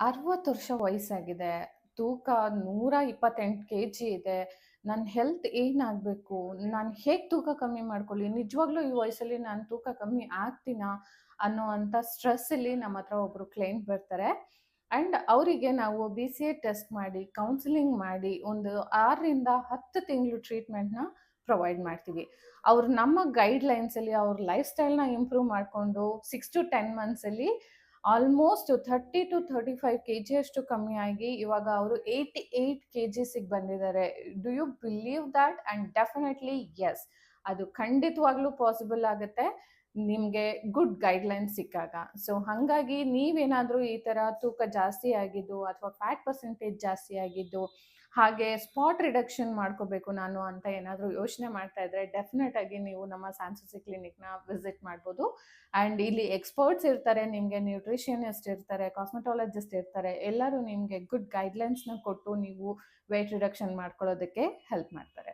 60 ವರ್ಷ ವಯಸ್ಸಾಗಿದೆ. ತೂಕ 128 ಕೆಜಿ ಇದೆ. ನನ್ನ ಹೆಲ್ತ್ ಏನಾಗಬೇಕು? ನಾನು ಹೇಗೆ ತೂಕ ಕಮ್ಮಿ ಮಾಡ್ಕೊಳ್ಳಿ? ನಿಜವಾಗ್ಲೂ ಈ ವಯಸ್ಸಲ್ಲಿ ನಾನು ತೂಕ ಕಮ್ಮಿ ಆಗ್ತೀನಾ? ಅನ್ನೋವಂಥ ಸ್ಟ್ರೆಸ್ಸಲ್ಲಿ ನಮ್ಮ ಹತ್ರ ಒಬ್ಬರು ಕ್ಲೈಂಟ್ ಬರ್ತಾರೆ. ಆ್ಯಂಡ್ ಅವರಿಗೆ ನಾವು BCA ಟೆಸ್ಟ್ ಮಾಡಿ, ಕೌನ್ಸೆಲಿಂಗ್ ಮಾಡಿ, ಒಂದು 6ರಿಂದ 10 ತಿಂಗಳು ಟ್ರೀಟ್ಮೆಂಟ್‌ನ ಪ್ರೊವೈಡ್ ಮಾಡ್ತೀವಿ. ಅವ್ರು ನಮ್ಮ ಗೈಡ್‌ಲೈನ್ಸಲ್ಲಿ ಅವ್ರ ಲೈಫ್ ಸ್ಟೈಲ್‌ನ ಇಂಪ್ರೂವ್ ಮಾಡಿಕೊಂಡು 6-10 ಮಂತ್ಸಲ್ಲಿ ಆಲ್ಮೋಸ್ಟ್ 30-35 ಕೆಜಿಯಷ್ಟು ಕಮ್ಮಿ ಆಗಿ ಇವಾಗ ಅವರು 88 ಕೆಜಿಸಿಗೆ ಬಂದಿದ್ದಾರೆ. Do you believe that? And definitely yes. ಅದು ಖಂಡಿತವಾಗ್ಲೂ ಪಾಸಿಬಲ್ ಆಗುತ್ತೆ ನಿಮಗೆ ಗುಡ್ ಗೈಡ್‌ಲೈನ್ಸ್ ಸಿಕ್ಕಾಗ. ಸೊ ಹಾಗಾಗಿ ನೀವೇನಾದರೂ ಈ ಥರ ತೂಕ ಜಾಸ್ತಿ ಆಗಿದ್ದು ಅಥವಾ ಫ್ಯಾಟ್ ಪರ್ಸೆಂಟೇಜ್ ಜಾಸ್ತಿ ಆಗಿದ್ದು, ಹಾಗೆ ಸ್ಪಾಟ್ ರಿಡಕ್ಷನ್ ಮಾಡ್ಕೋಬೇಕು ನಾನು ಅಂತ ಏನಾದರೂ ಯೋಚನೆ ಮಾಡ್ತಾ ಇದ್ರೆ ಡೆಫಿನೆಟ್ ಆಗಿ ನೀವು ನಮ್ಮ ಸ್ಯಾನ್ಸಸಿ ಕ್ಲಿನಿಕ್‌ನ ವಿಸಿಟ್ ಮಾಡ್ಬೋದು. ಆ್ಯಂಡ್ ಇಲ್ಲಿ ಎಕ್ಸ್ಪರ್ಟ್ಸ್ ಇರ್ತಾರೆ, ನಿಮಗೆ ನ್ಯೂಟ್ರಿಷನಿಸ್ಟ್ ಇರ್ತಾರೆ, ಕಾಸ್ಮೆಟಾಲಜಿಸ್ಟ್ ಇರ್ತಾರೆ. ಎಲ್ಲರೂ ನಿಮಗೆ ಗುಡ್ ಗೈಡ್‌ಲೈನ್ಸ್‌ನ ಕೊಟ್ಟು ನೀವು ವೆಯ್ಟ್ ರಿಡಕ್ಷನ್ ಮಾಡ್ಕೊಳ್ಳೋದಕ್ಕೆ ಹೆಲ್ಪ್ ಮಾಡ್ತಾರೆ.